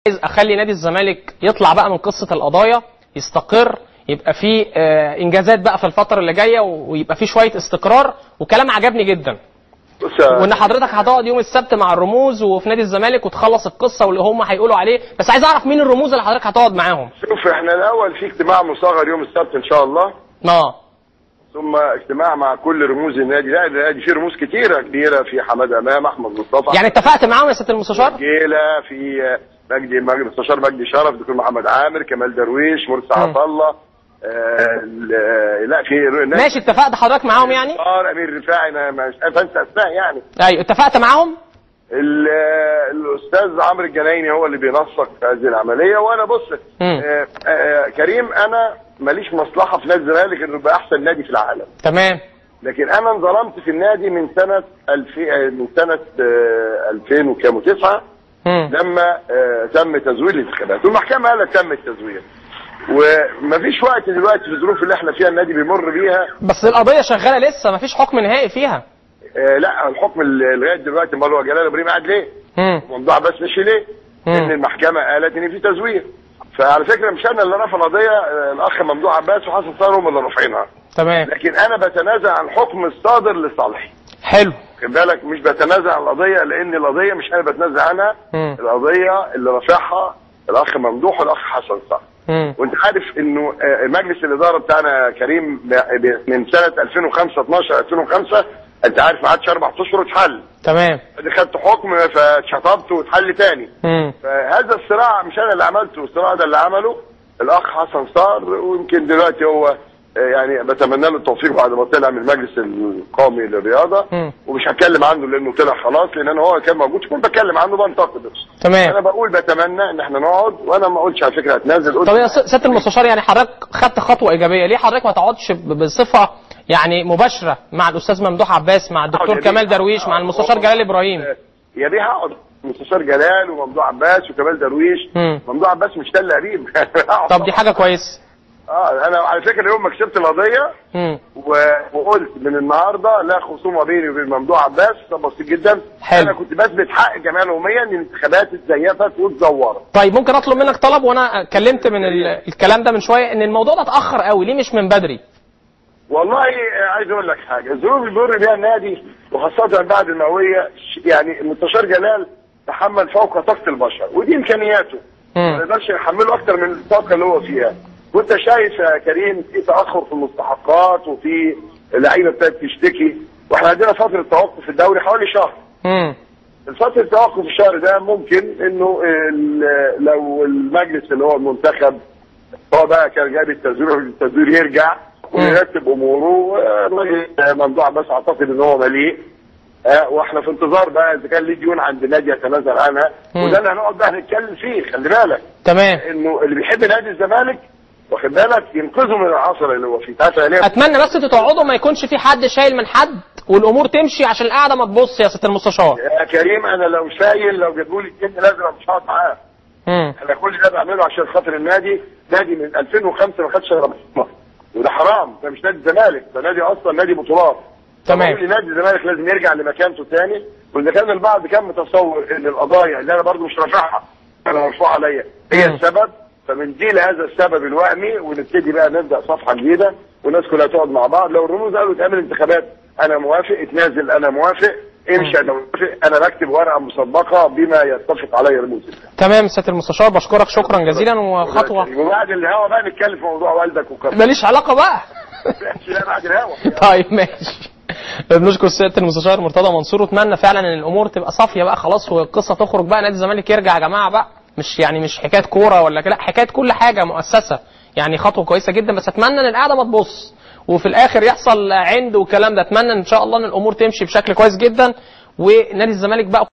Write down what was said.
عايز اخلي نادي الزمالك يطلع بقى من قصه القضايا، يستقر، يبقى فيه انجازات بقى في الفتره اللي جايه، ويبقى فيه شويه استقرار. وكلام عجبني جدا، وان حضرتك هتقعد يوم السبت مع الرموز وفي نادي الزمالك وتخلص القصه واللي هم هيقولوا عليه. بس عايز اعرف مين الرموز اللي حضرتك هتقعد معاهم. شوف، احنا الاول في اجتماع مصغر يوم السبت ان شاء الله، ثم اجتماع مع كل رموز النادي. لا النادي فيه رموز كبيره، في حماد امام، احمد مصطفى. يعني اتفقت معاهم يا سياده المستشار؟ جيله، في المستشار مجدي شرف، دكتور محمد عامر، كمال درويش، مرسي عطا الله. لا في ماشي. اتفقت حضرتك معاهم يعني؟ امير رفاعي، انا مش انسى اسماء يعني. ايوه اتفقت معاهم. الاستاذ عمرو الجنايني هو اللي بينسق هذه العمليه. وانا بص كريم، انا ماليش مصلحه في نادي الزمالك انه يبقى احسن نادي في العالم. تمام. لكن انا انظلمت في النادي من سنه 2009 لما تم تزوير الانتخابات، والمحكمه قالت تم التزوير. ومفيش وقت دلوقتي في الظروف اللي احنا فيها النادي بيمر بيها. بس القضيه شغاله لسه، مفيش حكم نهائي فيها. لا، الحكم لغايه دلوقتي امال هو جلال ابراهيم قاعد ليه؟ موضوع بس مشي ليه؟ ان المحكمه قالت ان في تزوير. فعلى فكره مش انا اللي رافع القضيه، الاخ ممدوح عباس وحسن صار هم اللي رافعينها. تمام. لكن انا بتنازع عن الحكم الصادر لصالحي. حلو. خد بالك، مش بتنازع عن القضيه، لان القضيه مش انا بتنازع عنها. القضيه اللي رافعها الاخ ممدوح والاخ حسن صار. وانت عارف انه مجلس الاداره بتاعنا كريم من سنه 2005 2005 انت عارف ما عادش 4 اشهر اتحل. تمام. خدت حكم فاتشطبت واتحل تاني. فهذا الصراع مش انا اللي عملته، الصراع ده اللي عمله الاخ حسن صار. ويمكن دلوقتي هو يعني بتمنى له التوفيق بعد ما طلع من المجلس القومي للرياضه. ومش هتكلم عنه لانه طلع خلاص، لان هو كان موجود كنت بتكلم عنه بنتقده. تمام. انا بقول بتمنى ان احنا نقعد، وانا ما قلتش على فكره هتنازل. طب يا سياده المستشار، يعني حضرتك خدت خطوه ايجابيه، ليه حضرتك ما تقعدش بصفه يعني مباشره مع الاستاذ ممدوح عباس، مع الدكتور كمال درويش، مع المستشار جلال ابراهيم؟ يا بيه هقعد المستشار جلال وممدوح عباس وكمال درويش. ممدوح عباس مش تل قريب. طب دي حاجه كويسه. انا على فكره يوم ما كسبت القضيه وقلت من النهارده لا خصومه بيني وبين ممدوح عباس، ده بسيط جدا. حلو. انا كنت بثبت حق الجمعيه العموميه ان الانتخابات اتزيفت واتزورت. طيب ممكن اطلب منك طلب؟ وانا اتكلمت من الكلام ده من شويه، ان الموضوع ده اتاخر قوي، ليه مش من بدري؟ والله عايز اقول لك حاجه، الظروف اللي بيمر بيها النادي وخاصه بعد المئويه، يعني المستشار جلال تحمل فوق طاقه البشر، ودي امكانياته. ما نقدرش نحمله اكتر من الطاقه اللي هو فيها. وانت شايف يا كريم في تاخر في المستحقات، وفي لعيبه ابتدت تشتكي، واحنا عندنا فتره توقف في الدوري حوالي شهر. الفتره التوقف الشهر ده ممكن انه لو المجلس اللي هو المنتخب هو بقى كان جايب التزوير يرجع ويرتب اموره. ممدوح بس اعتقد ان هو مليء، واحنا في انتظار بقى اذا كان ليه ديون عند النادي يتنازل عنها. وده اللي هنقعد بقى نتكلم فيه. خلي بالك. تمام. انه اللي بيحب نادي الزمالك واخد بالك ينقذه من العصر اللي هو فيه. اتمنى بس تقعدوا ما يكونش في حد شايل من حد، والامور تمشي عشان القعده ما تبص يا سياده المستشار. يا كريم انا لو شايل، لو جابوا لي الجن لازم مش هقعد معاه. انا كل ده بعمله عشان خاطر النادي. نادي من 2005 ما خدش ربح، وده حرام. ده مش نادي الزمالك، ده نادي اصلا نادي بطولات. تمام. نادي الزمالك لازم يرجع لمكانته تاني. واذا كان البعض كان متصور ان القضايا اللي انا برضو مش رافعها انا مرفوع عليا هي السبب، فمن دي لهذا السبب الوهمي ونبتدي بقى نبدا صفحه جديده والناس كلها تقعد مع بعض. لو الرموز قالوا تعمل انتخابات انا موافق، اتنازل انا موافق، امشي انا موافق. انا بكتب ورقه مسبقه بما يتفق عليه الرموز. تمام سياده المستشار، بشكرك شكرا جزيلا. وخطوه وبعد الهوا بقى نتكلم في موضوع والدك وكده. ماليش علاقه بقى. لا بعد الهوا. طيب ماشي. بنشكر سياده المستشار مرتضى منصور، واتمنى فعلا ان الامور تبقى صافيه بقى خلاص، والقصه تخرج بقى، نادي الزمالك يرجع يا جماعه بقى. مش حكايه كوره ولا كده، حكايه كل حاجه مؤسسه. يعني خطوه كويسه جدا، بس اتمنى ان القعده ما تبص وفي الاخر يحصل عند والكلام ده. اتمنى ان شاء الله ان الامور تمشي بشكل كويس جدا، ونادي الزمالك بقى